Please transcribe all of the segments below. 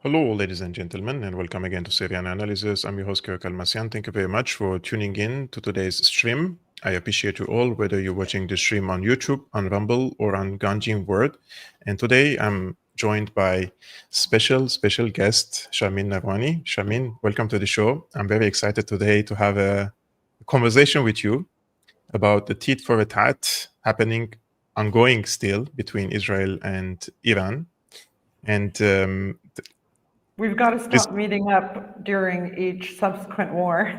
Hello, ladies and gentlemen, and welcome again to Syriana Analysis. I'm your host, Kevork Almassian. Thank you very much for tuning in to today's stream. I appreciate you all, whether you're watching the stream on YouTube, on Rumble, or on Ganjin World. And today I'm joined by special guest, Sharmine Narwani. Sharmine, welcome to the show. I'm very excited today to have a conversation with you about the tit for tat ongoing still between Israel and Iran. And we've got to stop meeting up during each subsequent war.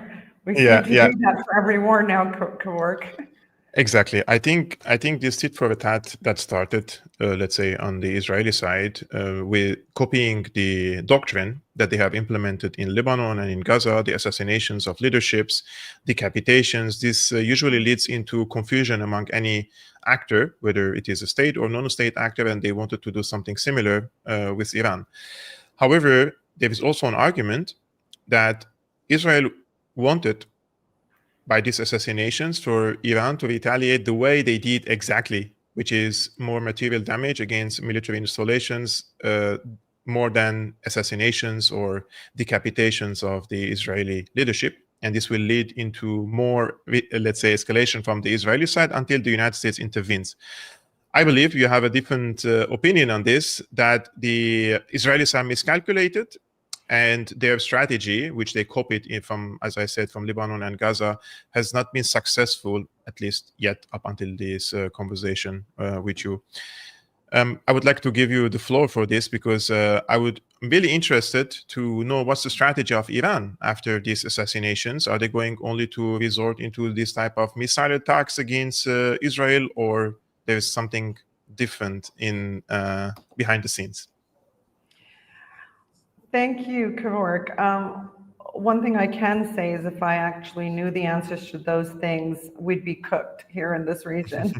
We seem to do that for every war now, Kevork. Exactly. I think this tit for tat that started, let's say, on the Israeli side, with copying the doctrine that they have implemented in Lebanon and in Gaza, the assassinations of leaderships, decapitations. This usually leads into confusion among any actor, whether it is a state or non-state actor, and they wanted to do something similar with Iran. However, there is also an argument that Israel wanted, by these assassinations, for Iran to retaliate the way they did exactly, which is more material damage against military installations, more than assassinations or decapitations of the Israeli leadership. And this will lead into more, let's say, escalation from the Israeli side until the United States intervenes. I believe you have a different opinion on this, that the Israelis are miscalculated and their strategy, which they copied from, as I said, from Lebanon and Gaza, has not been successful, at least yet, up until this conversation with you. I would like to give you the floor for this because I'm really interested to know what's the strategy of Iran after these assassinations. Are they going only to resort into this type of missile attacks against Israel, or there's something different in behind the scenes? Thank you, Kevork. One thing I can say is if I actually knew the answers to those things, we'd be cooked here in this region.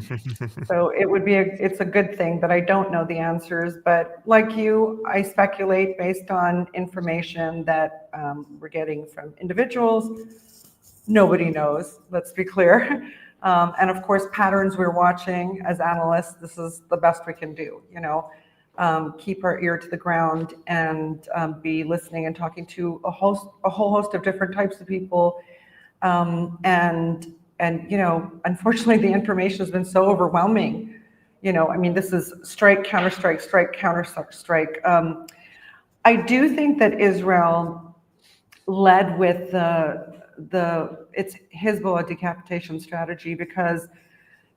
So it's a good thing that I don't know the answers, but like you, I speculate based on information that we're getting from individuals. Nobody knows, let's be clear. And of course, patterns we're watching as analysts, this is the best we can do, keep our ear to the ground and be listening and talking to a whole host of different types of people. And unfortunately, the information has been so overwhelming. This is strike, counterstrike, strike, counterstrike. I do think that Israel led with its Hezbollah decapitation strategy because,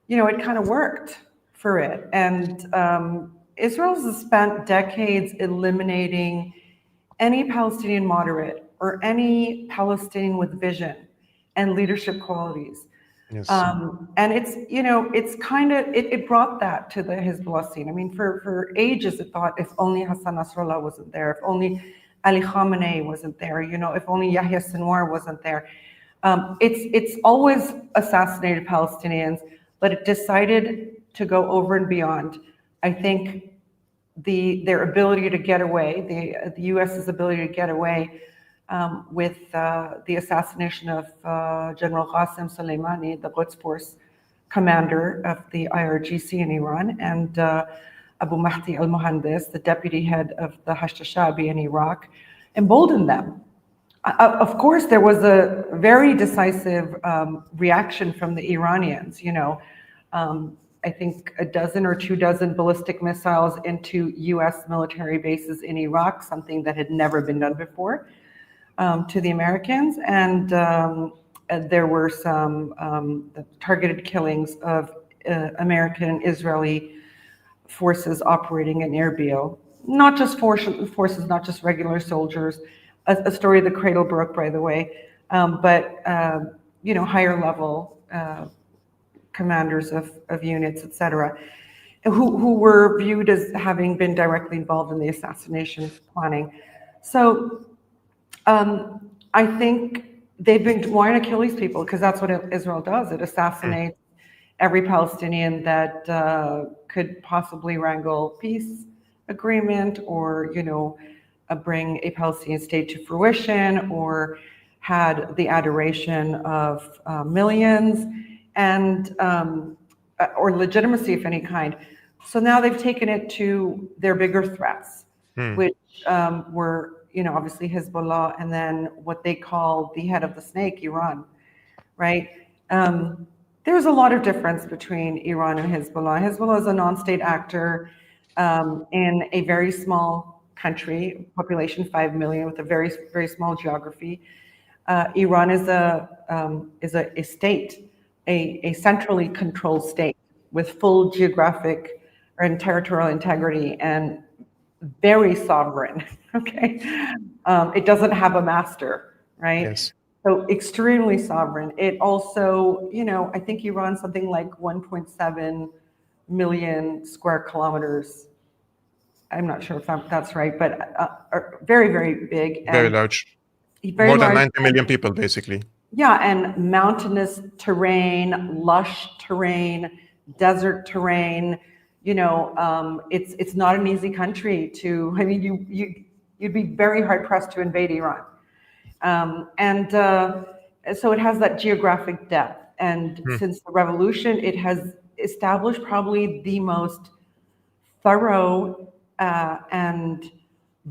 it kind of worked for it. And Israel has spent decades eliminating any Palestinian moderate or any Palestinian with vision and leadership qualities. Yes. And it brought that to the Hezbollah scene. For ages it thought if only Hassan Nasrallah wasn't there, if only Ali Khamenei wasn't there, if only Yahya Sinwar wasn't there. It's always assassinated Palestinians, but it decided to go over and beyond. I think their ability to get away, the U.S.'s ability to get away with the assassination of General Qasem Soleimani, the Quds Force commander of the IRGC in Iran, and Abu Mahdi al-Mohandes, the deputy head of the Hashd al-Sha'bi in Iraq, emboldened them. Of course, there was a very decisive reaction from the Iranians, I think a dozen or 2 dozen ballistic missiles into U.S. military bases in Iraq, something that had never been done before, to the Americans. And there were some targeted killings of American and Israeli forces operating in Erbil. Not just forces, not just regular soldiers. A story of the cradle broke, by the way, but higher level commanders of units, etc., who were viewed as having been directly involved in the assassination planning. So I think they've been wanting to kill these people because that's what Israel does. It assassinates every Palestinian that could possibly wrangle peace agreement or, bring a Palestinian state to fruition or had the adoration of millions and or legitimacy of any kind. So now they've taken it to their bigger threats. which were, obviously Hezbollah, and then what they call the head of the snake, Iran, right? There's a lot of difference between Iran and Hezbollah. Hezbollah is a non-state actor in a very small country, population 5 million, with a very, very small geography. Iran is a state, a centrally controlled state with full geographic and territorial integrity and very sovereign. Okay, it doesn't have a master, right? Yes. So extremely sovereign. It also, I think Iran's something like 1.7 million square kilometers. I'm not sure if that's right, but very, very big. And very large. very More than large. 90 million people, basically. Yeah, and mountainous terrain, lush terrain, desert terrain. It's not an easy country to. I mean, you'd be very hard pressed to invade Iran. So it has that geographic depth. And since the revolution, it has established probably the most thorough and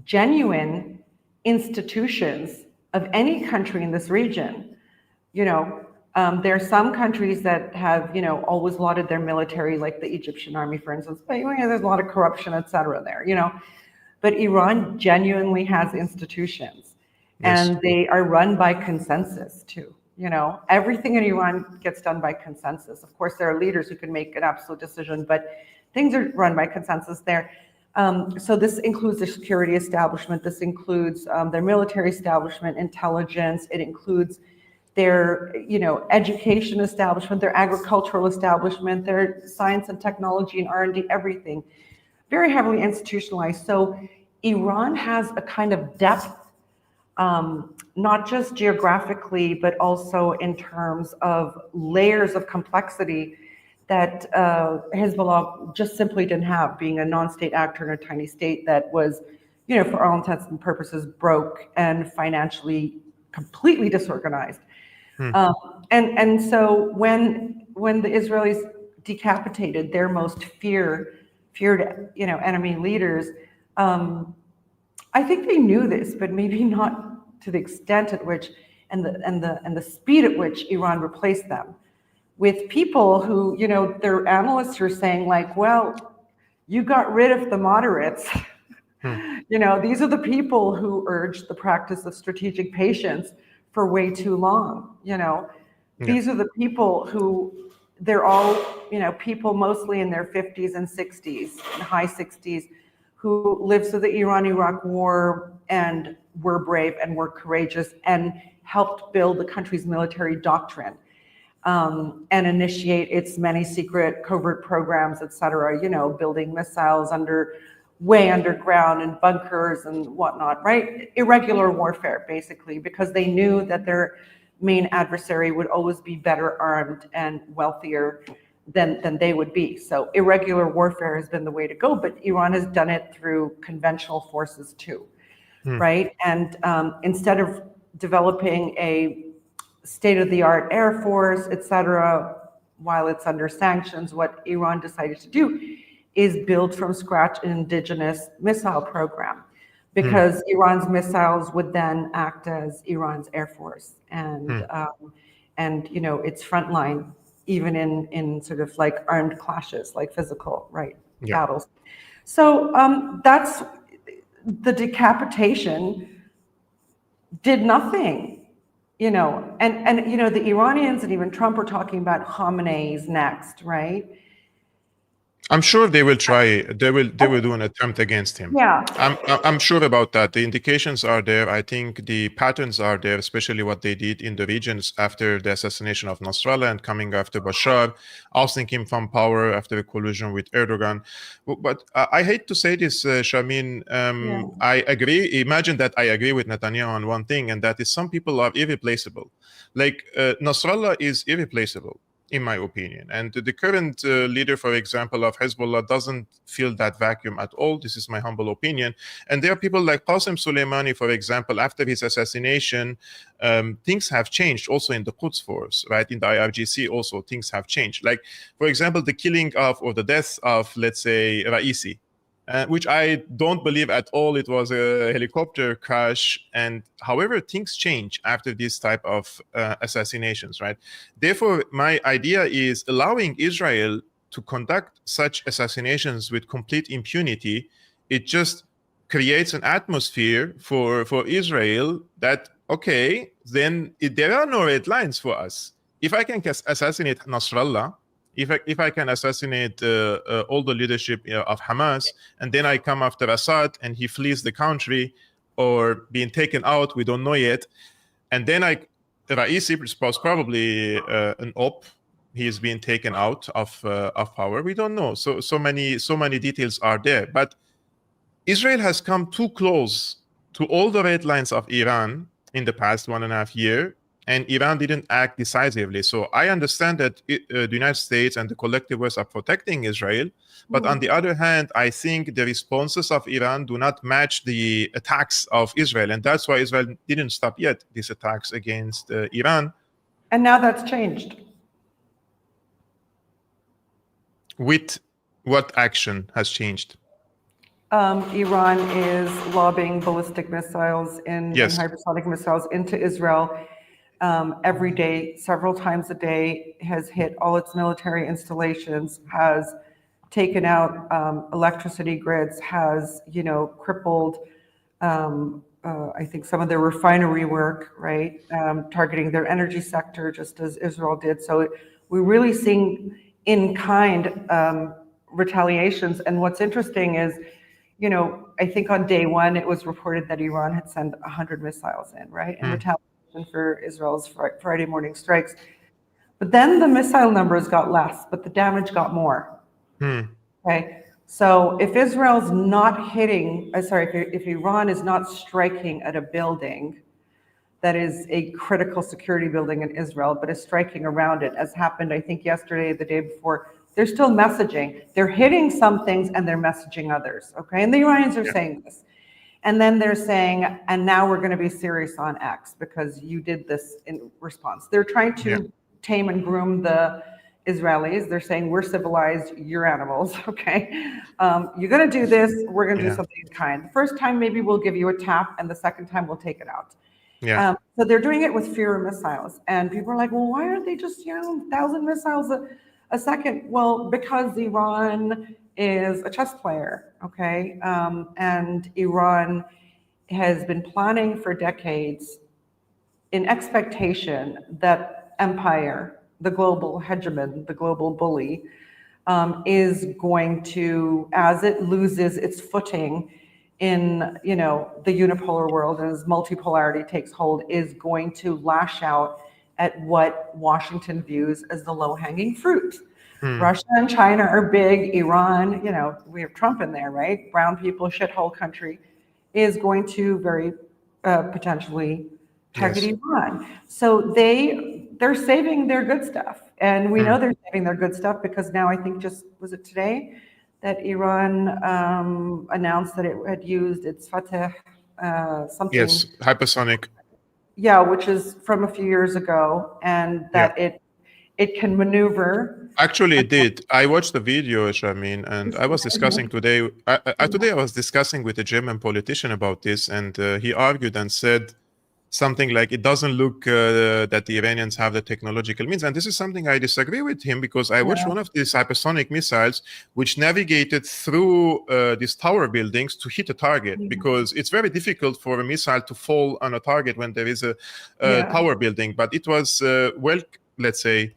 genuine institutions of any country in this region. There are some countries that have, always lauded their military, like the Egyptian army, for instance, but there's a lot of corruption, et cetera there, But Iran genuinely has institutions. Yes. And they are run by consensus too. Everything in Iran gets done by consensus. Of course, there are leaders who can make an absolute decision, but things are run by consensus there. So this includes their security establishment. This includes their military establishment, intelligence. It includes their, education establishment, their agricultural establishment, their science and technology and R&D, everything. Very heavily institutionalized. So Iran has a kind of depth, not just geographically, but also in terms of layers of complexity that Hezbollah just simply didn't have, being a non-state actor in a tiny state that was, for all intents and purposes, broke and financially completely disorganized. And so when the Israelis decapitated their most feared, enemy leaders, I think they knew this, but maybe not to the extent at which and the speed at which Iran replaced them with people who, their analysts are saying like, well, you got rid of the moderates. These are the people who urged the practice of strategic patience for way too long. These are the people who, they're all, people mostly in their 50s and 60s and high 60s who lived through the Iran-Iraq war and were brave and were courageous and helped build the country's military doctrine and initiate its many secret covert programs, et cetera, building missiles way underground in bunkers and whatnot, right? Irregular warfare, basically, because they knew that their main adversary would always be better armed and wealthier than they would be. So irregular warfare has been the way to go, but Iran has done it through conventional forces too, right? And instead of developing a state-of-the-art air force, et cetera, while it's under sanctions, what Iran decided to do is build from scratch an indigenous missile program, because Iran's missiles would then act as Iran's air force and its frontline, even in sort of like armed clashes, like physical, battles. So that's the decapitation did nothing, and the Iranians and even Trump are talking about Khamenei's next, right? I'm sure they will try. They will do an attempt against him. Yeah. I'm sure about that. The indications are there. I think the patterns are there, especially what they did in the regions after the assassination of Nasrallah and coming after Bashar, ousting him from power after a collusion with Erdogan. But I hate to say this, Sharmine. I agree. Imagine that I agree with Netanyahu on one thing, and that is some people are irreplaceable. Like Nasrallah is irreplaceable, in my opinion. And the current leader, for example, of Hezbollah doesn't fill that vacuum at all. This is my humble opinion. And there are people like Qasem Soleimani, for example, after his assassination, things have changed also in the Quds force, right? In the IRGC also, things have changed. Like, for example, the killing of or the death of, let's say, Raisi, which I don't believe at all it was a helicopter crash. And however, things change after this type of assassinations, right? Therefore, my idea is allowing Israel to conduct such assassinations with complete impunity. It just creates an atmosphere for Israel that, okay, then there are no red lines for us. If I can assassinate Nasrallah, if I can assassinate all the leadership of Hamas, and then I come after Assad and he flees the country or being taken out, we don't know yet, and then Raisi was probably an op. He is being taken out of power. We don't know. So many details are there. But Israel has come too close to all the red lines of Iran in the past 1.5 years, and Iran didn't act decisively. So I understand that the United States and the collective West are protecting Israel, but on the other hand, I think the responses of Iran do not match the attacks of Israel, and that's why Israel didn't stop yet these attacks against Iran. And now that's changed. With what action has changed? Iran is lobbing ballistic missiles and hypersonic missiles into Israel every day, several times a day, has hit all its military installations, has taken out electricity grids, has, crippled, I think, some of their refinery work, right? Targeting their energy sector, just as Israel did. So we're really seeing in-kind retaliations. And what's interesting is, I think on day one, it was reported that Iran had sent 100 missiles in, right? In retaliation for Israel's Friday morning strikes. But then the missile numbers got less, but the damage got more. Okay. So if Israel's not hitting, if Iran is not striking at a building that is a critical security building in Israel, but is striking around it, as happened, I think, yesterday, the day before, they're still messaging. They're hitting some things and they're messaging others, okay? And the Iranians are saying this. And then they're saying, and now we're going to be serious on X because you did this in response. They're trying to tame and groom the Israelis. They're saying, we're civilized, you're animals, okay? You're going to do this, we're going to do something in kind. The first time, maybe we'll give you a tap, and the second time, we'll take it out. So they're doing it with fewer missiles. And people are like, well, why aren't they just, 1,000 missiles a second? Well, because Iran is a chess player, okay? And Iran has been planning for decades in expectation that empire, the global hegemon, the global bully, is going to, as it loses its footing in, the unipolar world, and as multipolarity takes hold, is going to lash out at what Washington views as the low-hanging fruit. Russia and China are big. Iran, we have Trump in there, right? Brown people, shithole country, is going to very potentially target Iran. So they're saving their good stuff. And we know they're saving their good stuff because now I think was it today that Iran announced that it had used its Fateh something. Yes, hypersonic. Yeah, which is from a few years ago, and that it can maneuver. Actually, it did. I watched the video, Sharmine, and I was discussing today. Today I was discussing with a German politician about this, and he argued and said something like, it doesn't look that the Iranians have the technological means. And this is something I disagree with him, because I watched one of these hypersonic missiles which navigated through these tower buildings to hit a target, because it's very difficult for a missile to fall on a target when there is a tower building. But it was, let's say,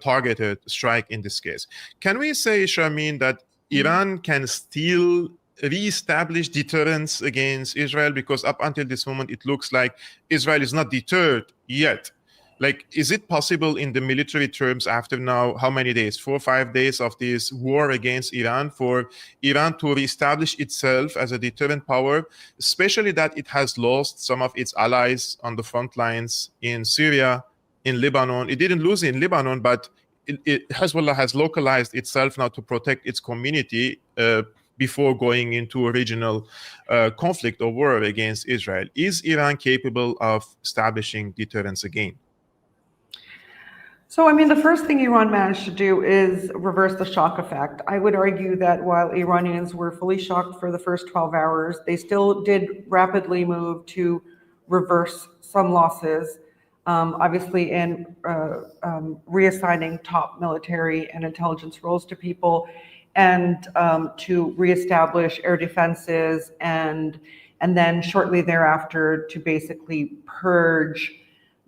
targeted strike in this case. Can we say, Sharmine, that Iran can still re-establish deterrence against Israel? Because up until this moment, it looks like Israel is not deterred yet. Like, is it possible in the military terms, after now, how many days, 4 or 5 days of this war against Iran, for Iran to reestablish itself as a deterrent power, especially that it has lost some of its allies on the front lines in Syria, in Lebanon? It didn't lose in Lebanon, but Hezbollah has localized itself now to protect its community before going into a regional conflict or war against Israel. Is Iran capable of establishing deterrence again? So, I mean, the first thing Iran managed to do is reverse the shock effect. I would argue that while Iranians were fully shocked for the first 12 hours, they still did rapidly move to reverse some losses, obviously in reassigning top military and intelligence roles to people, and to reestablish air defenses, and then shortly thereafter to basically purge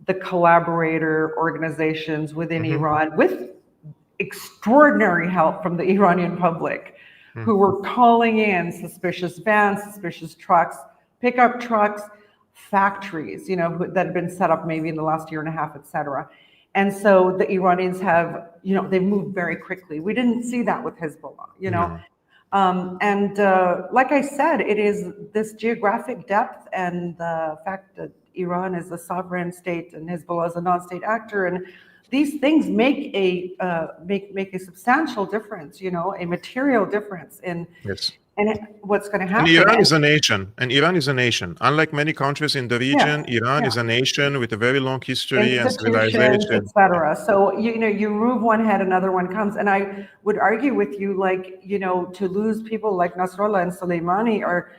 the collaborator organizations within Iran with extraordinary help from the Iranian public, who were calling in suspicious vans, suspicious trucks, pickup trucks, factories, that had been set up maybe in the last year and a half, et cetera. And so the Iranians have, they've moved very quickly. We didn't see that with Hezbollah, No. Like I said, it is this geographic depth and the fact that Iran is a sovereign state and Hezbollah is a non-state actor, and these things make a make a substantial difference, a material difference in Yes. what's going to And happen. Iran is a nation. And Iran is a nation. Unlike many countries in the region, Iran is a nation with a very long history and civilization, etc. So you move one head, another one comes. And I would argue with you, like, to lose people like Nasrallah and Soleimani are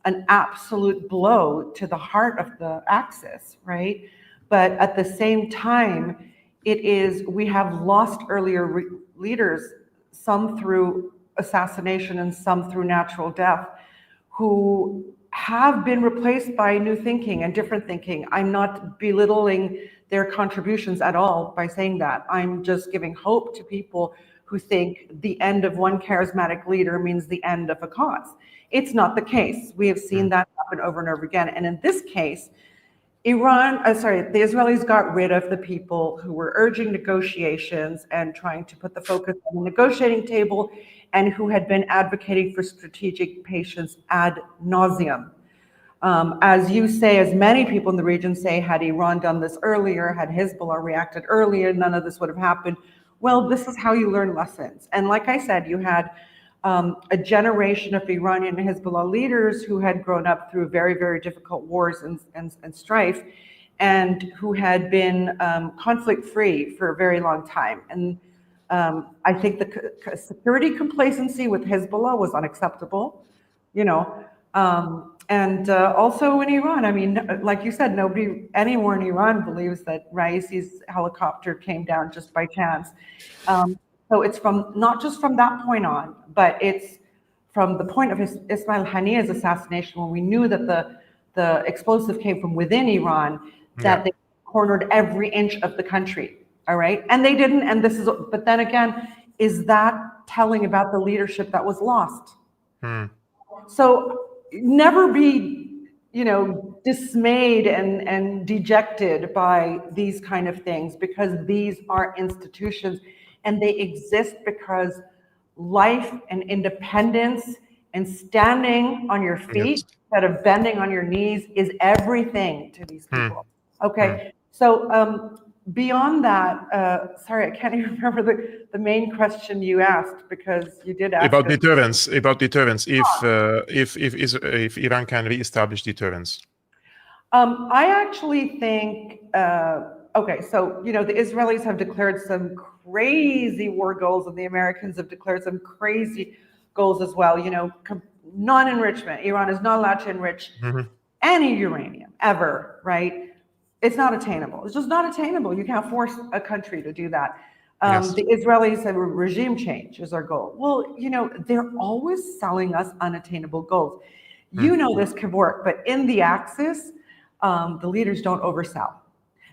an absolute blow to the heart of the axis, right? But at the same time, we have lost earlier leaders, some through assassination and some through natural death, who have been replaced by new thinking and different thinking. I'm not belittling their contributions at all by saying that. I'm just giving hope to people who think the end of one charismatic leader means the end of a cause. It's not the case. We have seen that happen over and over again. And in this case, the Israelis got rid of the people who were urging negotiations and trying to put the focus on the negotiating table, and who had been advocating for strategic patience ad nauseum. As you say, as many people in the region say, had Iran done this earlier, had Hezbollah reacted earlier, none of this would have happened. Well, this is how you learn lessons. And like I said, you had a generation of Iranian and Hezbollah leaders who had grown up through very, very difficult wars and strife, and who had been conflict-free for a very long time. And I think the security complacency with Hezbollah was unacceptable, and also in Iran. I mean, like you said, nobody anywhere in Iran believes that Raisi's helicopter came down just by chance. So it's not just from that point on, but it's from the point of Ismail Haniyeh's assassination, when we knew that the explosive came from within Iran, that they cornered every inch of the country. All right, and they didn't. And but then again, is that telling about the leadership that was lost? So never be, dismayed and dejected by these kind of things, because these are institutions, and they exist because life and independence and standing on your feet instead of bending on your knees is everything to these people. Okay, so beyond that, sorry, I can't even remember the main question you asked, because you did ask about deterrence. About deterrence, if Iran can reestablish deterrence. I actually think. Okay, so the Israelis have declared some crazy war goals, and the Americans have declared some crazy goals as well. Non-enrichment. Iran is not allowed to enrich any uranium ever, right? It's not attainable. It's just not attainable. You can't force a country to do that. The Israelis have a regime change as our goal. Well, they're always selling us unattainable goals. You know this, Kevork, but in the Axis, the leaders don't oversell.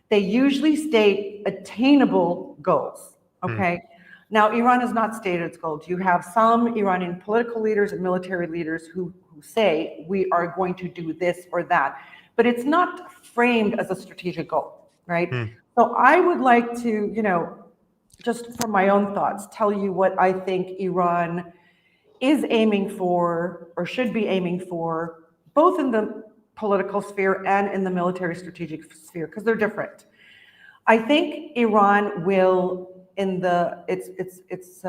They usually state attainable goals, okay? Now, Iran has not stated its goals. You have some Iranian political leaders and military leaders who say, we are going to do this or that, but it's not framed as a strategic goal, right? So I would like to, just from my own thoughts, tell you what I think Iran is aiming for, or should be aiming for, both in the political sphere and in the military strategic sphere, because they're different. I think Iran will, in its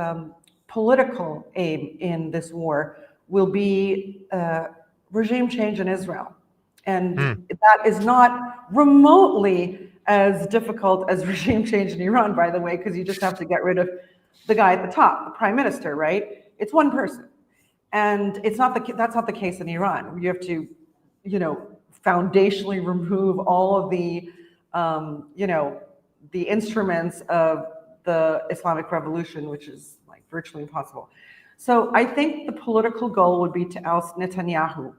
political aim in this war, will be regime change in Israel. And that is not remotely as difficult as regime change in Iran, by the way, because you just have to get rid of the guy at the top, the prime minister, right? It's one person. And that's not the case in Iran. You have to, foundationally remove all of the, the instruments of the Islamic Revolution, which is like virtually impossible. So I think the political goal would be to oust Netanyahu.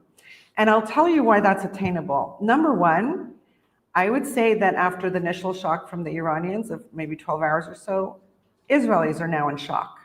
And I'll tell you why that's attainable. Number one, I would say that after the initial shock from the Iranians of maybe 12 hours or so, Israelis are now in shock.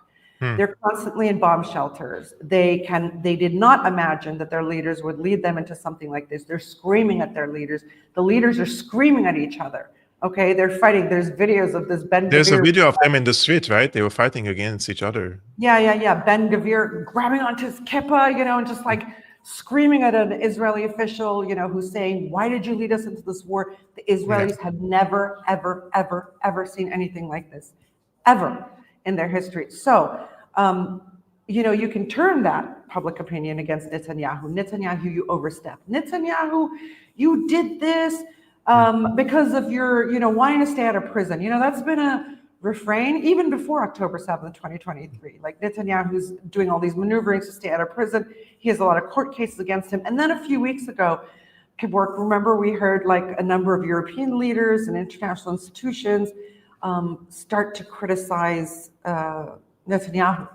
They're constantly in bomb shelters. They did not imagine that their leaders would lead them into something like this. They're screaming at their leaders. The leaders are screaming at each other. Okay, they're fighting. There's videos of this Ben Gvir. There's a video of them in the street, right? They were fighting against each other. Yeah. Ben Gvir grabbing onto his kippah, and just like screaming at an Israeli official, who's saying, "Why did you lead us into this war?" The Israelis have never, ever, ever, ever seen anything like this, ever in their history. So, you can turn that public opinion against Netanyahu. Netanyahu, you overstepped. Netanyahu, you did this because of your, wanting to stay out of prison. That's been a refrain even before October 7th, 2023. Like Netanyahu's doing all these maneuverings to stay out of prison. He has a lot of court cases against him. And then a few weeks ago, Kevork, remember we heard like a number of European leaders and international institutions start to criticize Netanyahu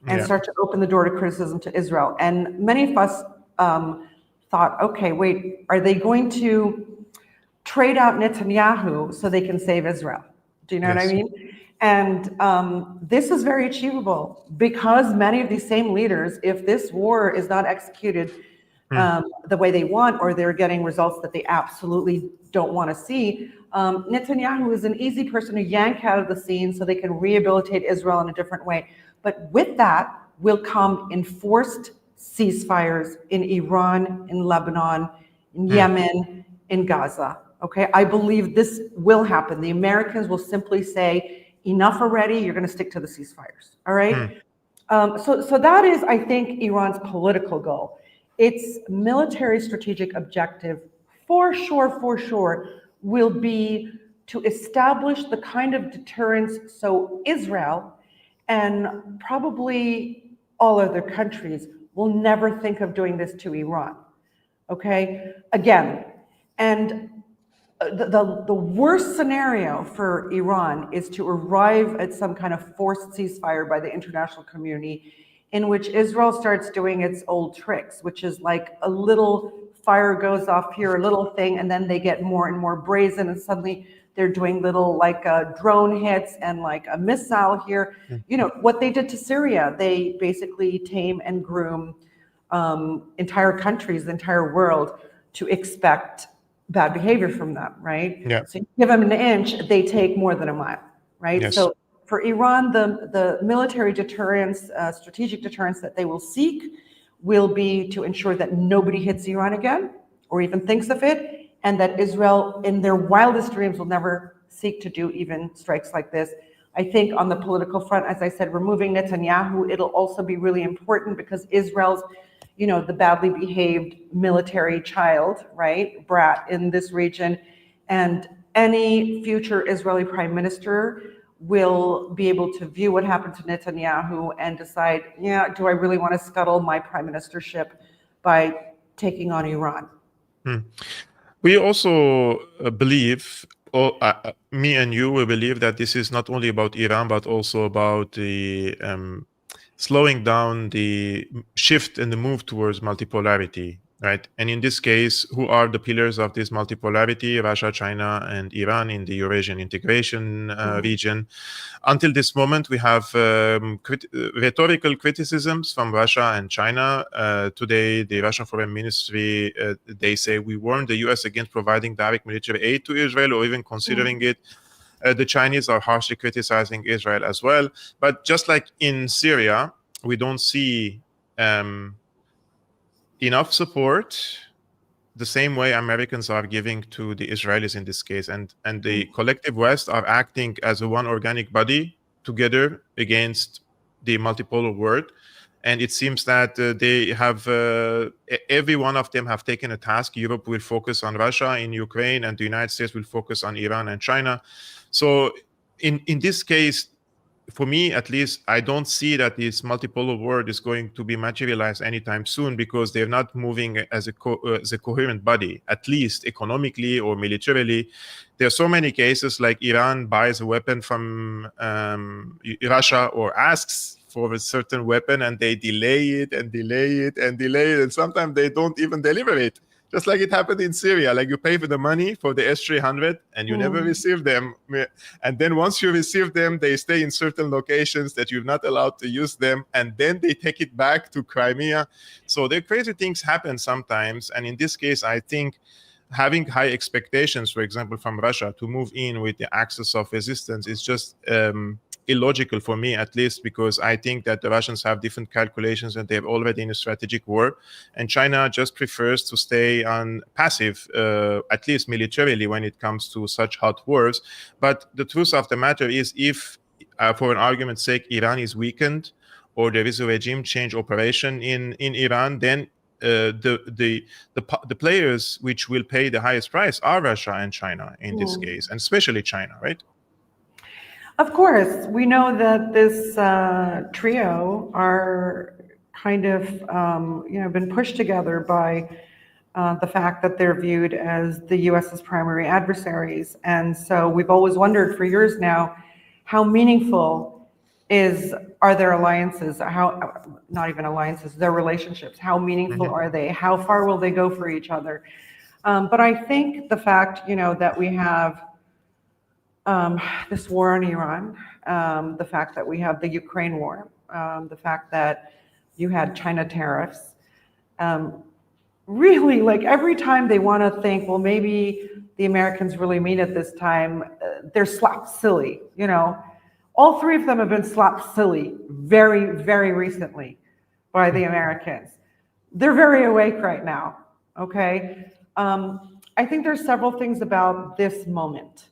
and start to open the door to criticism to Israel. And many of us thought, okay, wait, are they going to trade out Netanyahu so they can save Israel? Do you know what I mean? And this is very achievable because many of these same leaders, if this war is not executed the way they want, or they're getting results that they absolutely don't want to see, Netanyahu is an easy person to yank out of the scene so they can rehabilitate Israel in a different way. But with that will come enforced ceasefires in Iran, in Lebanon, in Yemen, in Gaza. Okay, I believe this will happen. The Americans will simply say, enough already, you're going to stick to the ceasefires. All right. So that is, I think, Iran's political goal. Its military strategic objective, for sure, will be to establish the kind of deterrence so Israel and probably all other countries will never think of doing this to Iran. Okay, again, and the worst scenario for Iran is to arrive at some kind of forced ceasefire by the international community in which Israel starts doing its old tricks, which is like a little fire goes off here, a little thing, and then they get more and more brazen, and suddenly they're doing little like drone hits and like a missile here. What they did to Syria, they basically tame and groom entire countries, the entire world, to expect bad behavior from them, right? So you give them an inch, they take more than a mile, right? So for Iran, the military deterrence, strategic deterrence that they will seek will be to ensure that nobody hits Iran again or even thinks of it, and that Israel, in their wildest dreams, will never seek to do even strikes like this. I think on the political front, as I said, removing Netanyahu, it'll also be really important because Israel's, the badly behaved military child, right, brat in this region, and any future Israeli prime minister will be able to view what happened to Netanyahu and decide, do I really want to scuttle my prime ministership by taking on Iran? We also believe, me and you, we believe that this is not only about Iran, but also about the slowing down the shift and the move towards multipolarity, right? And in this case, who are the pillars of this multipolarity? Russia, China, and Iran in the Eurasian integration region. Until this moment, we have rhetorical criticisms from Russia and China. Today, the Russian Foreign Ministry, they say, we warned the US against providing direct military aid to Israel or even considering it. The Chinese are harshly criticizing Israel as well. But just like in Syria, we don't see enough support the same way Americans are giving to the Israelis in this case. And the collective West are acting as a one organic body together against the multipolar world. And it seems that they have, every one of them have taken a task. Europe will focus on Russia in Ukraine, and the United States will focus on Iran and China. So in this case, for me at least, I don't see that this multipolar world is going to be materialized anytime soon, because they're not moving as a coherent body, at least economically or militarily. There are so many cases like Iran buys a weapon from Russia, or asks for a certain weapon, and they delay it and delay it and delay it, and sometimes they don't even deliver it. Just like it happened in Syria, like you pay for the money for the S-300 and you never receive them. And then once you receive them, they stay in certain locations that you're not allowed to use them. And then they take it back to Crimea. So the crazy things happen sometimes. And in this case, I think having high expectations, for example, from Russia to move in with the axis of resistance is just illogical for me, at least, because I think that the Russians have different calculations and they're already in a strategic war, and China just prefers to stay on passive, at least militarily, when it comes to such hot wars. But the truth of the matter is, if for an argument's sake Iran is weakened, or there is a regime change operation in Iran, then the players which will pay the highest price are Russia and China in this case, and especially China, right? Of course, we know that this trio are kind of, been pushed together by the fact that they're viewed as the U.S.'s primary adversaries. And so we've always wondered for years now, how meaningful are their alliances? Not even alliances, their relationships. How meaningful are they? How far will they go for each other? But I think the fact, that we have this war on Iran, the fact that we have the Ukraine war, the fact that you had China tariffs, really, like every time they want to think, well, maybe the Americans really mean it this time, they're slapped silly, All three of them have been slapped silly very, very recently by the Americans. They're very awake right now, okay? I think there's several things about this moment.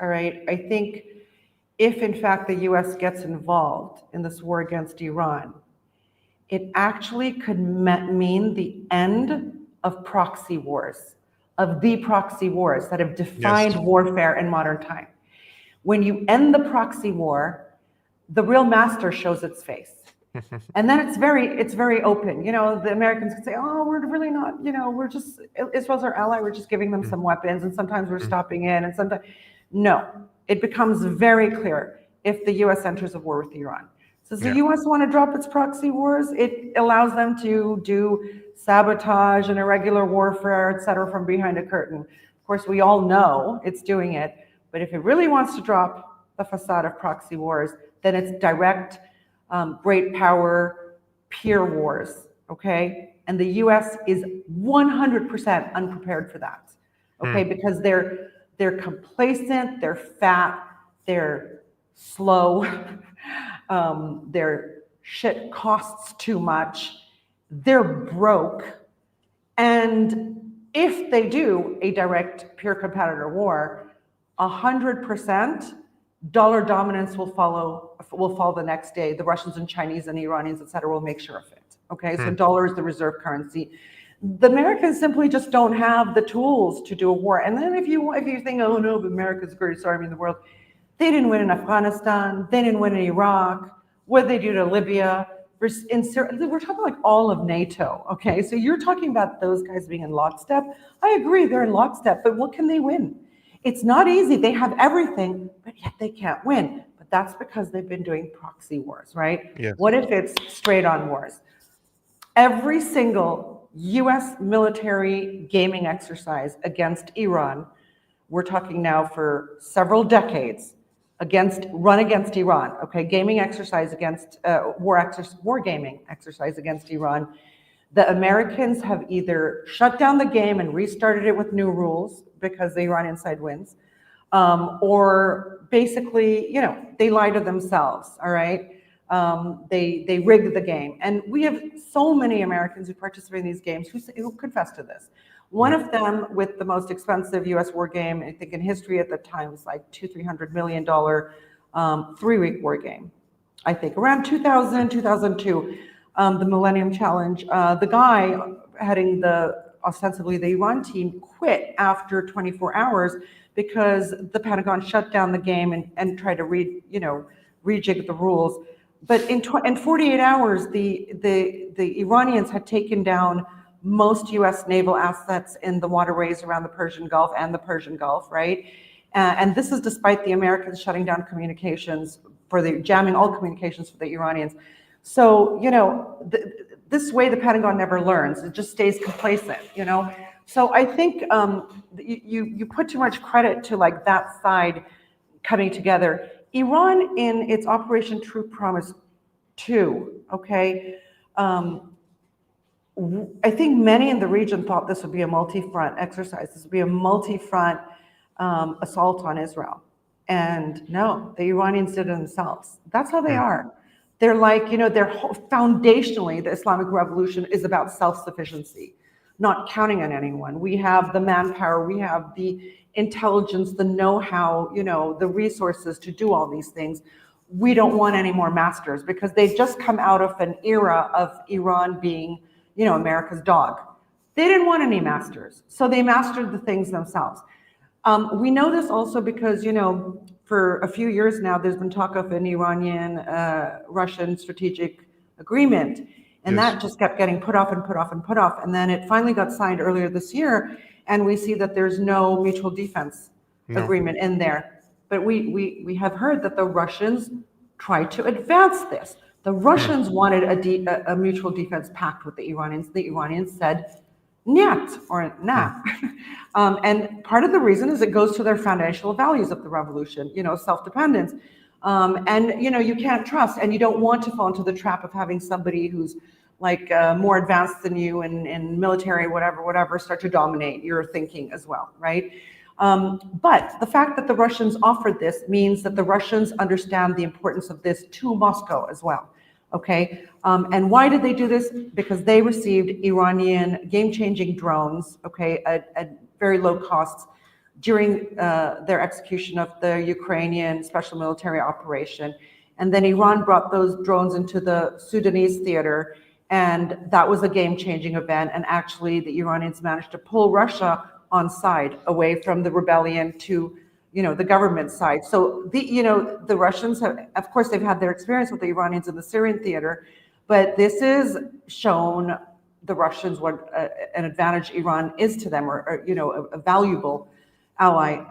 All right, I think if in fact the US gets involved in this war against Iran, it actually could mean the end of proxy wars, of the proxy wars that have defined warfare in modern time. When you end the proxy war, the real master shows its face. And then it's very open. The Americans can say, oh, we're really not, we're just, Israel's our ally, we're just giving them some weapons, and sometimes we're stopping in, and sometimes. No, it becomes very clear if the US enters a war with Iran. So does the US want to drop its proxy wars? It allows them to do sabotage and irregular warfare, et cetera, from behind a curtain. Of course, we all know it's doing it, but if it really wants to drop the facade of proxy wars, then it's direct, great power, peer wars, okay? And the US is 100% unprepared for that, okay? Because they're complacent, they're fat, they're slow, their shit costs too much, they're broke. And if they do a direct peer competitor war, 100% dollar dominance will fall the next day. The Russians and Chinese and Iranians, et cetera, will make sure of it. Okay, so dollar is the reserve currency. The Americans simply just don't have the tools to do a war. And then if you think, oh no, but America's the greatest army in the world, they didn't win in Afghanistan, they didn't win in Iraq, what did they do to Libya? In Syria, we're talking like all of NATO, okay? So you're talking about those guys being in lockstep. I agree, they're in lockstep, but what can they win? It's not easy, they have everything, but yet they can't win. But that's because they've been doing proxy wars, right? Yes. What if it's straight on wars? Every single US military gaming exercise against Iran, we're talking now for several decades, run against Iran, okay? Gaming exercise against, war gaming exercise against Iran. The Americans have either shut down the game and restarted it with new rules because the Iranian side wins, or basically, they lie to themselves, all right? They rig the game. And we have so many Americans who participate in these games who confess to this. One of them with the most expensive US war game, I think in history at the time, was like $200-300 million 3-week war game. I think around 2000, 2002. the Millennium Challenge, the guy heading ostensibly the Iran team quit after 24 hours because the Pentagon shut down the game and tried to rejig the rules. But in 48 hours, the Iranians had taken down most U.S. naval assets in the waterways around the Persian Gulf and the Persian Gulf, right? And this is despite the Americans shutting down communications jamming all communications for the Iranians. So, this way the Pentagon never learns. It just stays complacent, So I think you put too much credit to like that side coming together. Iran in its Operation True Promise 2, okay, I think many in the region thought this would be a multi-front exercise. This would be a multi-front assault on Israel. And no, the Iranians did it themselves. That's how they are. They're like, they're foundationally, the Islamic Revolution is about self-sufficiency, not counting on anyone. We have the manpower, we have the intelligence, the know-how, the resources to do all these things. We don't want any more masters because they've just come out of an era of Iran being, America's dog. They didn't want any masters, so they mastered the things themselves. We know this also because, for a few years now, there's been talk of an Iranian-Russian strategic agreement, and that just kept getting put off and put off and put off. And then it finally got signed earlier this year, and we see that there's no mutual defense agreement in there. But we have heard that the Russians tried to advance this. The Russians wanted a mutual defense pact with the Iranians. The Iranians said, "Nyat," or nah. And part of the reason is it goes to their foundational values of the revolution, self-dependence. And, you can't trust, and you don't want to fall into the trap of having somebody who's like more advanced than you in military, whatever, start to dominate your thinking as well, right? But the fact that the Russians offered this means that the Russians understand the importance of this to Moscow as well. Okay, and why did they do this? Because they received Iranian game-changing drones, okay, at very low costs during their execution of the Ukrainian special military operation. And then Iran brought those drones into the Sudanese theater, and that was a game-changing event. And actually, the Iranians managed to pull Russia on side away from the rebellion to the government side. So the Russians have, of course, they've had their experience with the Iranians in the Syrian theater, but this is shown the Russians what an advantage Iran is to them, or a valuable ally.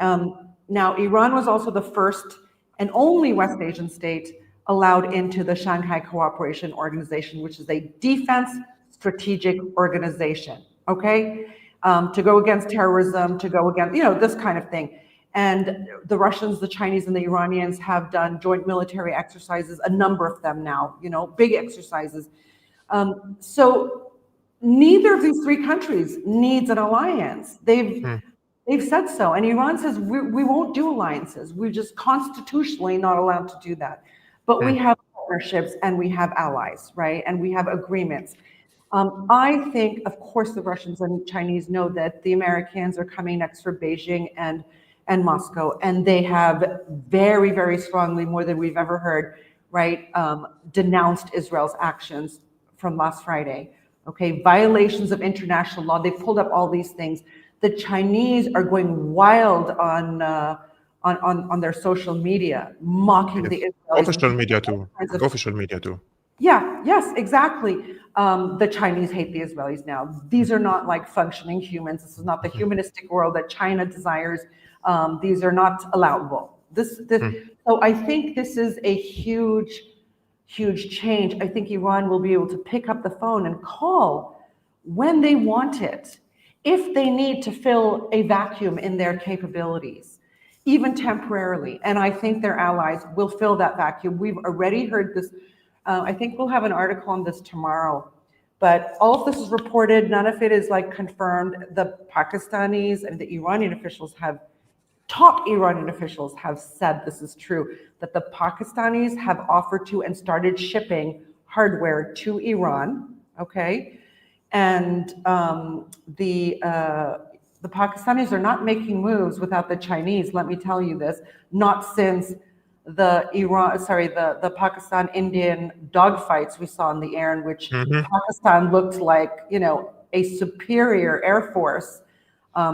Now, Iran was also the first and only West Asian state allowed into the Shanghai Cooperation Organization, which is a defense strategic organization, okay? To go against terrorism, to go against, this kind of thing. And the Russians, the Chinese, and the Iranians have done joint military exercises, a number of them now, big exercises. So neither of these three countries needs an alliance. They've said so. And Iran says, we won't do alliances. We're just constitutionally not allowed to do that. But we have partnerships and we have allies, right? And we have agreements. I think, of course, the Russians and Chinese know that the Americans are coming next for Beijing and Moscow, and they have very, very strongly, more than we've ever heard, right, denounced Israel's actions from last Friday. Okay, violations of international law. They pulled up all these things. The Chinese are going wild on their social media, mocking the Israelis. Official media too. Yeah, yes, exactly. The Chinese hate the Israelis now. These are not like functioning humans. This is not the humanistic world that China desires. These are not allowable. So I think this is a huge, huge change. I think Iran will be able to pick up the phone and call when they want it, if they need to fill a vacuum in their capabilities, even temporarily. And I think their allies will fill that vacuum. We've already heard this. I think we'll have an article on this tomorrow. But all of this is reported. None of it is like confirmed. The Pakistanis and the Iranian officials top Iranian officials have said this is true, that the Pakistanis have offered to and started shipping hardware to Iran, okay? And the Pakistanis are not making moves without the Chinese, let me tell you this, not since the Pakistan-Indian dogfights we saw in the air, in which Mhm. Pakistan looked like, a superior air force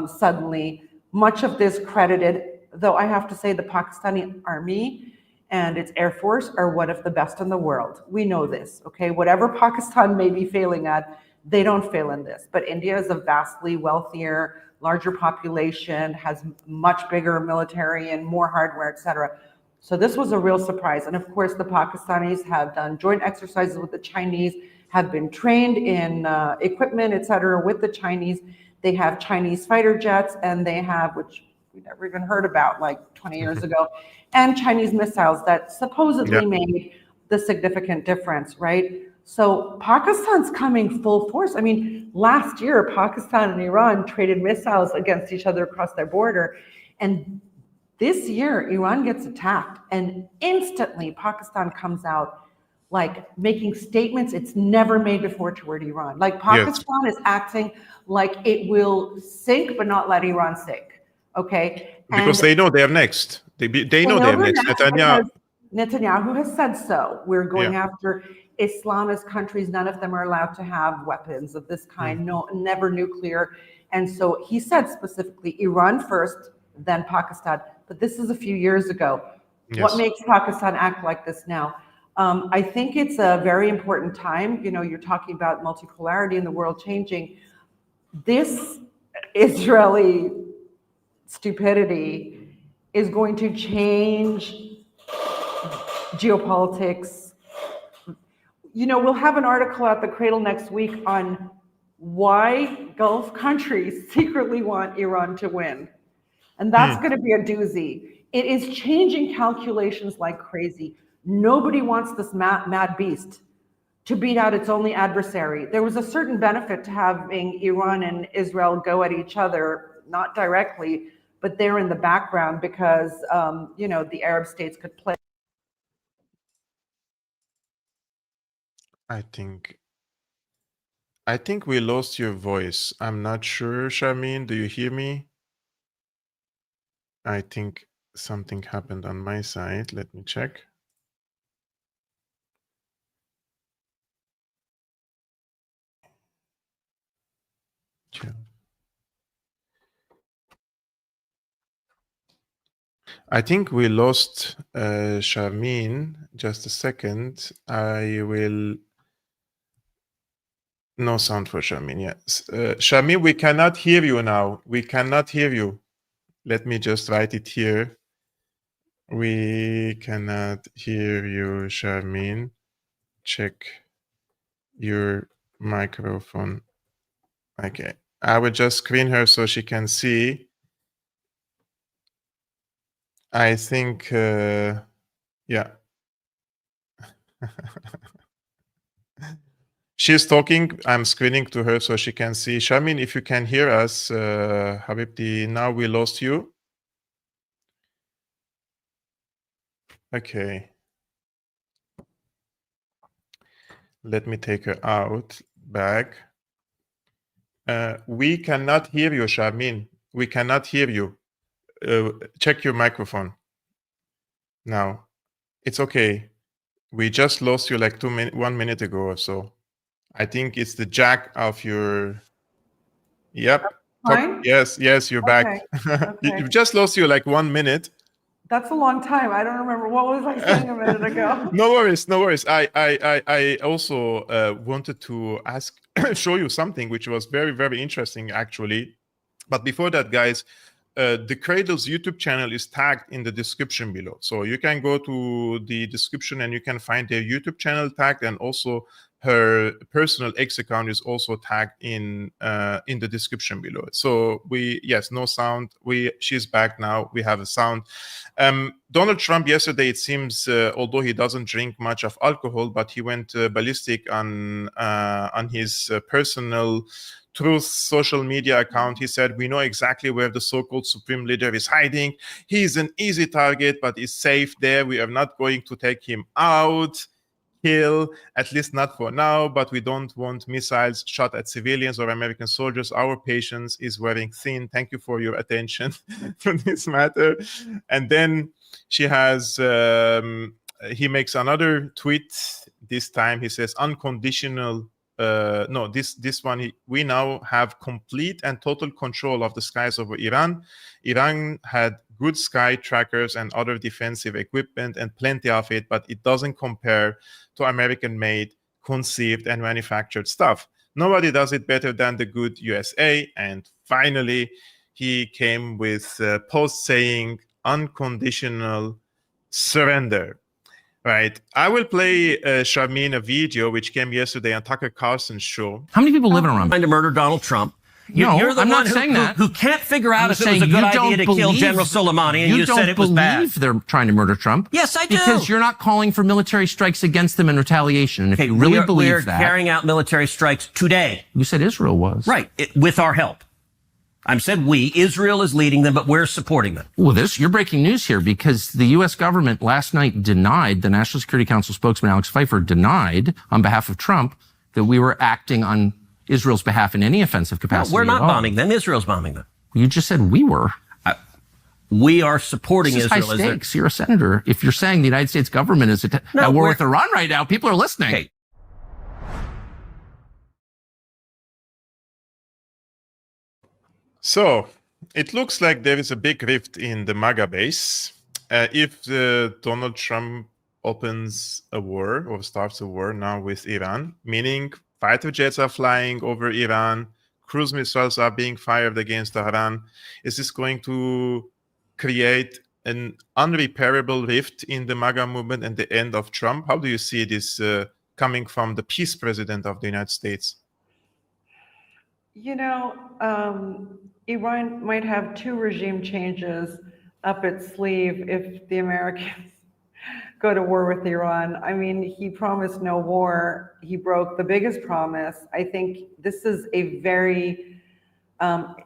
suddenly. Much of this credited, though I have to say the Pakistani army and its air force are one of the best in the world. We know this, okay? Whatever Pakistan may be failing at, they don't fail in this. But India is a vastly wealthier, larger population, has much bigger military and more hardware, etc. So this was a real surprise. And of course, the Pakistanis have done joint exercises with the Chinese, have been trained in equipment, etc., with the Chinese. They have Chinese fighter jets, and they have, which we never even heard about like 20 years ago, and Chinese missiles that supposedly made the significant difference, right? So Pakistan's coming full force. I mean, last year, Pakistan and Iran traded missiles against each other across their border. And this year, Iran gets attacked, and instantly Pakistan comes out like making statements it's never made before toward Iran. Like Pakistan is acting like it will sink, but not let Iran sink. Okay, because they know they're next. They know they're next. Because Netanyahu has said so. We're going Yeah. after Islamist countries. None of them are allowed to have weapons of this kind. No, never nuclear. And so he said specifically Iran first, then Pakistan. But this is a few years ago. Yes. What makes Pakistan act like this now? I think it's a very important time. You're talking about multipolarity in the world changing. This Israeli stupidity is going to change geopolitics. We'll have an article at the Cradle next week on why Gulf countries secretly want Iran to win. And that's going to be a doozy. It is changing calculations like crazy. Nobody wants this mad beast to beat out its only adversary. There was a certain benefit to having Iran and Israel go at each other, not directly, but they're in the background because, the Arab states could play. I think we lost your voice. I'm not sure, Sharmine. Do you hear me? I think something happened on my side. Let me check. I think we lost Sharmine. Just a second. No sound for Sharmine. Yes. Sharmine, we cannot hear you now. We cannot hear you. Let me just write it here. We cannot hear you, Sharmine. Check your microphone. Okay. I will just screen her so she can see. I think, yeah. She's talking. I'm screening to her so she can see. Sharmine, if you can hear us, Habibti, now we lost you. Okay. Let me take her out, back. We cannot hear you, Sharmine. We cannot hear you. Check your microphone. Now, it's okay. We just lost you like 1 minute ago or so. I think it's the jack of your. Yep. Yes, you're back. Okay. You just lost you like 1 minute. That's a long time. I don't remember. What was I saying a minute ago? No worries. I also wanted to show you something which was very, very interesting, actually. But before that, guys, the Cradle's YouTube channel is tagged in the description below. So you can go to the description and you can find their YouTube channel tagged, and also her personal X account is also tagged in the description below. So no sound. She's back now. We have a sound. Donald Trump yesterday, it seems, although he doesn't drink much of alcohol, but he went ballistic on his personal Truth social media account. He said, "We know exactly where the so-called supreme leader is hiding. He is an easy target, but is safe there. We are not going to take him out." kill, at least not for now, but we don't want missiles shot at civilians or American soldiers. Our patience is wearing thin. Thank you for your attention to this matter. And then she has, he makes another tweet. This time he says, unconditional, no, this one, we now have complete and total control of the skies over Iran. Iran had good sky trackers and other defensive equipment and plenty of it, but it doesn't compare to American-made, conceived, and manufactured stuff. Nobody does it better than the good USA. And finally, he came with a post saying unconditional surrender. Right. I will play Sharmine a video which came yesterday on Tucker Carlson's show. How many people live in Iran? Trying to murder Donald Trump. You're the I'm one not saying that. who can't figure out if it was a good idea to kill General Soleimani, and you said it was bad. You don't believe they're trying to murder Trump? Yes, I do. Because you're not calling for military strikes against them in retaliation. And if you really believe that, we're carrying out military strikes today. You said Israel was. Right, with our help. I said we. Israel is leading them, but we're supporting them. Well, you're breaking news here, because the U.S. government last night denied, the National Security Council spokesman Alex Pfeiffer denied on behalf of Trump that we were acting on Israel's behalf in any offensive capacity. No, we're not bombing them. Israel's bombing them. You just said we were. We are supporting Israel. Israel. High stakes. You're a senator. If you're saying the United States government is at war with Iran right now, people are listening. Okay. So it looks like there is a big rift in the MAGA base. If Donald Trump opens a war or starts a war now with Iran, meaning fighter jets are flying over Iran, cruise missiles are being fired against Iran, is this going to create an unrepairable rift in the MAGA movement and the end of Trump? How do you see this coming from the peace president of the United States? You know, Iran might have 2 regime changes up its sleeve if the Americans go to war with Iran. I mean, he promised no war. He broke the biggest promise. I think this is a very,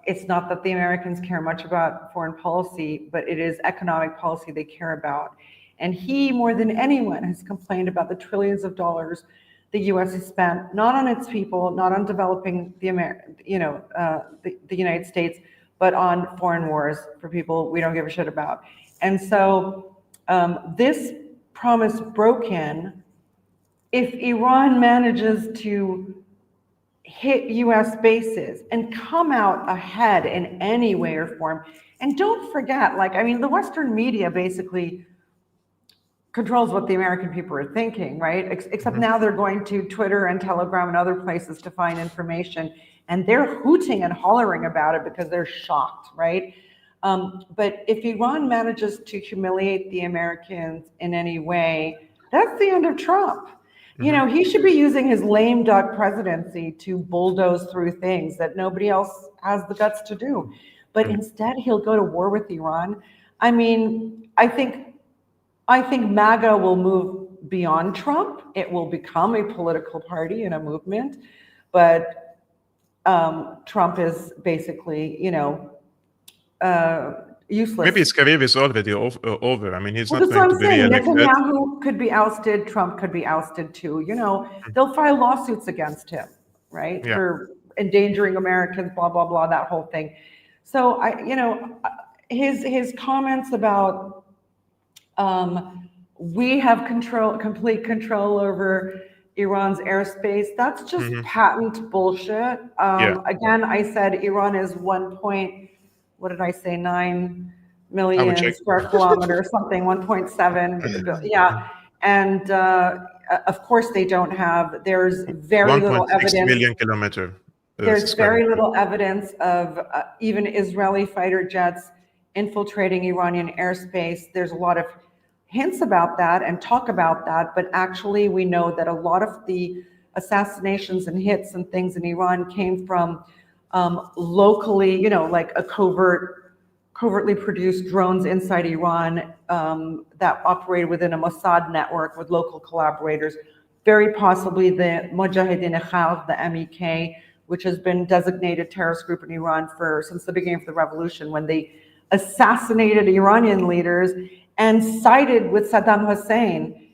it's not that the Americans care much about foreign policy, but it is economic policy they care about. And he, more than anyone, has complained about the trillions of dollars the U.S. has spent, not on its people, not on developing the United States, but on foreign wars for people we don't give a shit about. And so this promise broken, if Iran manages to hit U.S. bases and come out ahead in any way or form, and don't forget, the Western media basically controls what the American people are thinking, right? Except now they're going to Twitter and Telegram and other places to find information, and they're hooting and hollering about it because they're shocked, right? But if Iran manages to humiliate the Americans in any way, that's the end of Trump. You know, he should be using his lame duck presidency to bulldoze through things that nobody else has the guts to do. But instead, he'll go to war with Iran. I mean, I think MAGA will move beyond Trump. It will become a political party and a movement. But Trump is basically, useless. Maybe his career is already over. I mean, he's not that's going what to I'm be saying. re-elected. Netanyahu could be ousted. Trump could be ousted too. They'll file lawsuits against him, right? Yeah. For endangering Americans, blah, blah, blah, that whole thing. So his comments about we have complete control over Iran's airspace, that's just patent bullshit. Again, I said Iran is 9 million square kilometers, something, 1.7. Yeah. And of course they don't have, there's very little evidence. 1.6 million kilometer. There's very little evidence of even Israeli fighter jets infiltrating Iranian airspace. There's a lot of hints about that and talk about that, but actually we know that a lot of the assassinations and hits and things in Iran came from locally, like a covertly produced drones inside Iran that operated within a Mossad network with local collaborators, very possibly the Mujahideen Khalq, the MEK, which has been designated terrorist group in Iran since the beginning of the revolution, when they assassinated Iranian leaders and sided with Saddam Hussein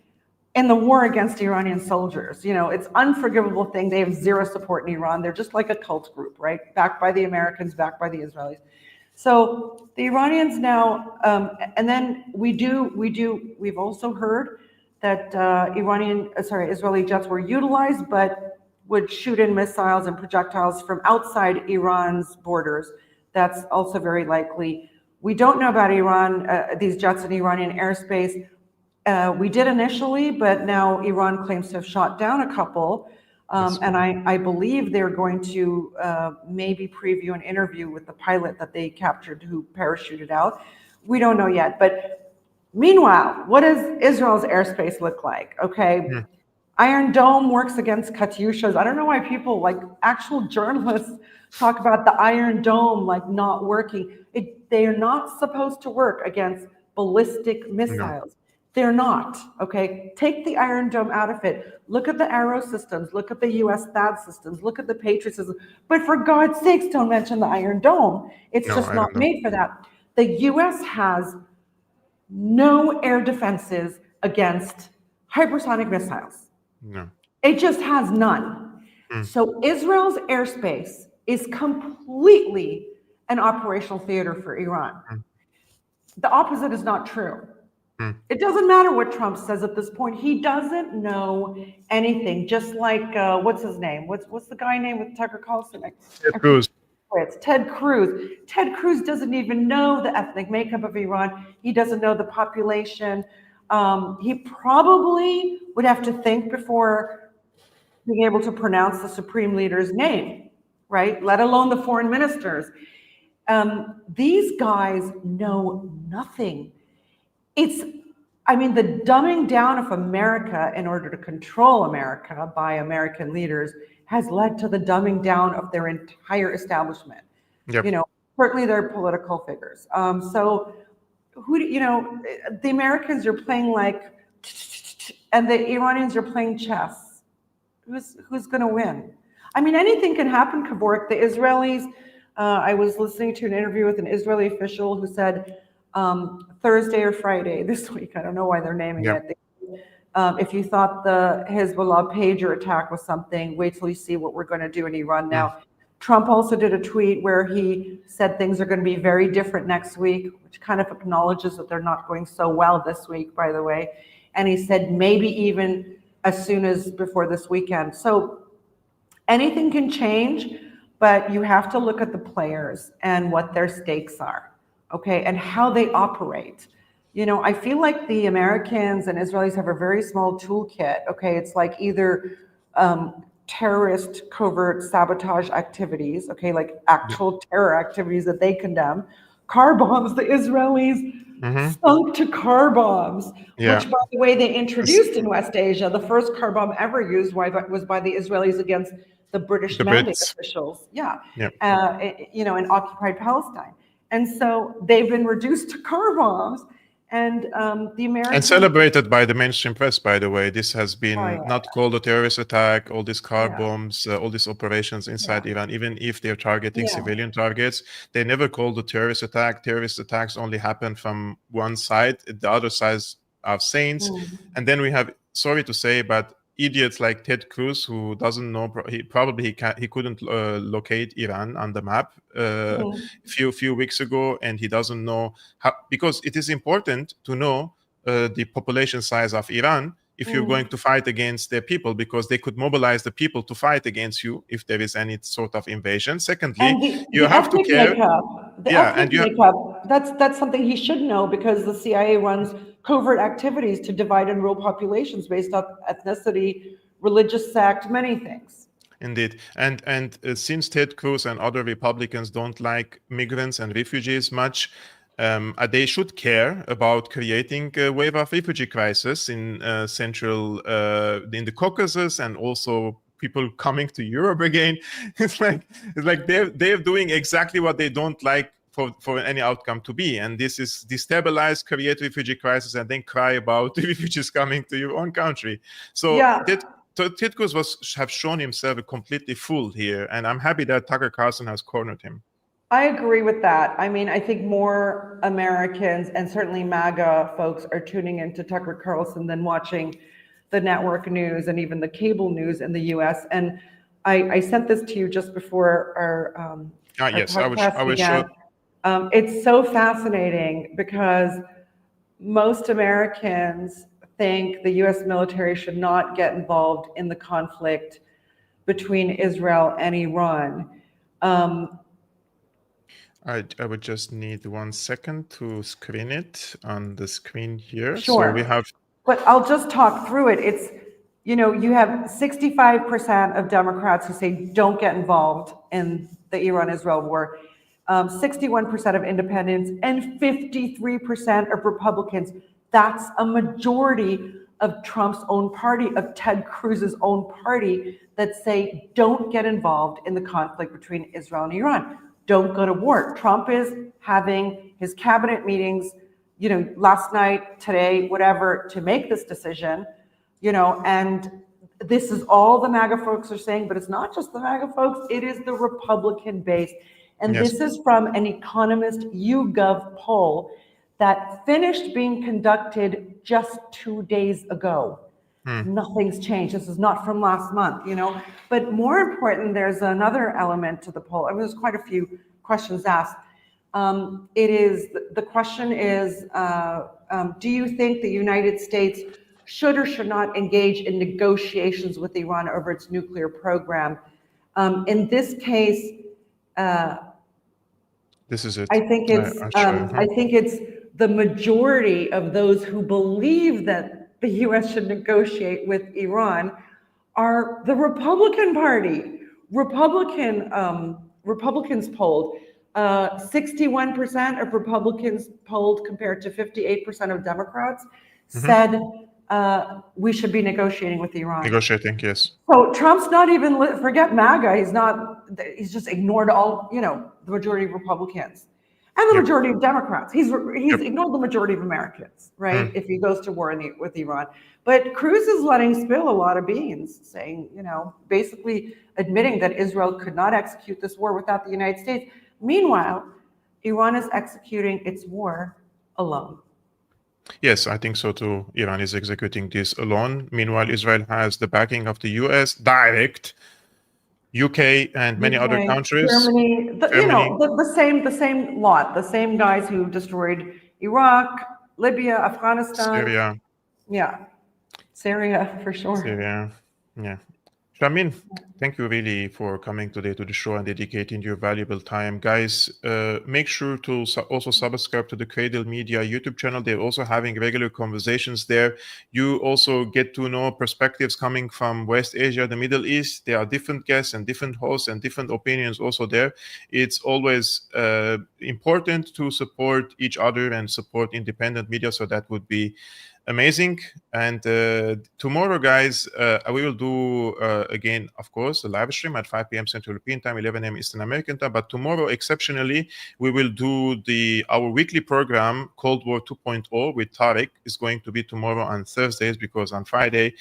in the war against Iranian soldiers. You know, it's unforgivable thing. They have zero support in Iran. They're just like a cult group, right? Backed by the Americans, backed by the Israelis. So the Iranians now, and then we've also heard that Israeli jets were utilized, but would shoot in missiles and projectiles from outside Iran's borders. That's also very likely. We don't know about Iran, these jets in Iranian airspace. We did initially, but now Iran claims to have shot down a couple. And I believe they're going to maybe preview an interview with the pilot that they captured who parachuted out. We don't know yet. But meanwhile, what does Israel's airspace look like? Okay. Yeah. Iron Dome works against Katyushas. I don't know why people, like actual journalists, talk about the Iron Dome like not working. They are not supposed to work against ballistic missiles. No. They're not, okay? Take the Iron Dome out of it. Look at the Arrow systems. Look at the US THAAD systems. Look at the Patriot systems. But for God's sakes, don't mention the Iron Dome. It's just not made for that. The US has no air defenses against hypersonic missiles. No. It just has none. So Israel's airspace is completely an operational theater for Iran. The opposite is not true. It doesn't matter what Trump says at this point. He doesn't know anything. Just like what's his name? What's the guy name with Tucker Carlson? Ted Cruz. It's Ted Cruz. Ted Cruz doesn't even know the ethnic makeup of Iran. He doesn't know the population. He probably would have to think before being able to pronounce the supreme leader's name, right? Let alone the foreign ministers. These guys know nothing. The dumbing down of America in order to control America by American leaders has led to the dumbing down of their entire establishment. Yep. You know, certainly their political figures. So the Americans are playing like, and the Iranians are playing chess. Who's going to win? I mean, anything can happen, Kevork. The Israelis, I was listening to an interview with an Israeli official who said, Thursday or Friday this week, I don't know why they're naming it. If you thought the Hezbollah pager attack was something, wait till you see what we're going to do in Iran now. Trump also did a tweet where he said things are going to be very different next week, which kind of acknowledges that they're not going so well this week, by the way. And he said maybe even as soon as before this weekend. So anything can change, but you have to look at the players and what their stakes are. Okay, and how they operate. You know, I feel like the Americans and Israelis have a very small toolkit. Okay, it's like either terrorist covert sabotage activities, okay, like actual terror activities that they condemn. Car bombs, the Israelis sunk to car bombs, which, by the way, they introduced in West Asia. The first car bomb ever used was by the Israelis against the British mandate officials. In occupied Palestine. And so they've been reduced to car bombs, and the Americans... And celebrated by the mainstream press, by the way. This has been not called a terrorist attack, all these car bombs, all these operations inside Iran, even if they're targeting civilian targets, they never called a terrorist attack. Terrorist attacks only happen from one side. The other sides are saints. And then we have, sorry to say, but idiots like Ted Cruz, who doesn't know, he couldn't locate Iran on the map few weeks ago, and he doesn't know how, because it is important to know the population size of Iran if you're going to fight against their people, because they could mobilize the people to fight against you if there is any sort of invasion. Secondly, you have to care. That's something he should know, because the CIA runs covert activities to divide and rule populations based on ethnicity, religious sect, many things. Indeed. And since Ted Cruz and other Republicans don't like migrants and refugees much, they should care about creating a wave of refugee crisis in in the Caucasus, and also people coming to Europe again. It's like they're doing exactly what they don't like for any outcome to be, and this is destabilize, create refugee crisis, and then cry about refugees coming to your own country. So Ted Cruz have shown himself completely fooled here, and I'm happy that Tucker Carlson has cornered him. I agree with that. I mean, I think more Americans and certainly MAGA folks are tuning into Tucker Carlson than watching the network news and even the cable news in the US. And I sent this to you just before our yes, podcast I was began. It's so fascinating because most Americans think the US military should not get involved in the conflict between Israel and Iran. I would just need 1 second to screen it on the screen here. Sure. So we have. But I'll just talk through it. It's, you know, you have 65% of Democrats who say don't get involved in the Iran-Israel war, 61% of independents, and 53% of Republicans. That's a majority of Trump's own party, of Ted Cruz's own party, that say don't get involved in the conflict between Israel and Iran. Don't go to war. Trump is having his cabinet meetings, you know, last night, today, whatever, to make this decision, you know, and this is all the MAGA folks are saying, but it's not just the MAGA folks, it is the Republican base. And Yes. this is from an Economist YouGov poll that finished being conducted just 2 days ago. Nothing's changed. This is not from last month, you know. But more important, there's another element to the poll. I mean, there's quite a few questions asked. The question is, do you think the United States should or should not engage in negotiations with Iran over its nuclear program? In this case, This is it. I think it's the majority of those who believe that the U.S. should negotiate with Iran are the Republican Party. Republicans polled, 61% of Republicans polled compared to 58% of Democrats said we should be negotiating with Iran. Negotiating, yes. So Trump's not even, forget MAGA, he's just ignored all, you know, the majority of Republicans. And the majority of Democrats. He's ignored the majority of Americans, right? If he goes to war with Iran. But Cruz is letting spill a lot of beans, saying, you know, basically admitting that Israel could not execute this war without the United States. Meanwhile, Iran is executing its war alone. Yes, I think so too. Iran is executing this alone. Meanwhile, Israel has the backing of the US, direct, UK, and many other countries. Germany, you know, the same lot, the same guys who destroyed Iraq, Libya, Afghanistan. Syria. Yeah, Syria for sure. Syria, yeah. Sharmine, thank you really for coming today to the show and dedicating your valuable time. Guys, make sure to also subscribe to the Cradle Media YouTube channel. They're also having regular conversations there. You also get to know perspectives coming from West Asia, the Middle East. There are different guests and different hosts and different opinions also there. It's always important to support each other and support independent media, so that would be amazing. And tomorrow, guys, we will do again, of course, a live stream at 5 p.m. Central European Time, 11 a.m. Eastern American Time. But tomorrow, exceptionally, we will do our weekly program, Cold War 2.0, with Tarek. Is going to be tomorrow on Thursdays, because on Friday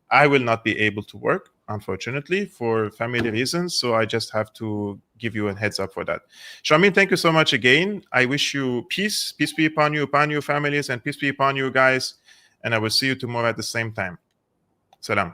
I will not be able to work, unfortunately, for family reasons. So I just have to give you a heads up for that. Sharmine, thank you so much again. I wish you peace. Peace be upon you, upon your families, and peace be upon you guys. And I will see you tomorrow at the same time. Salam.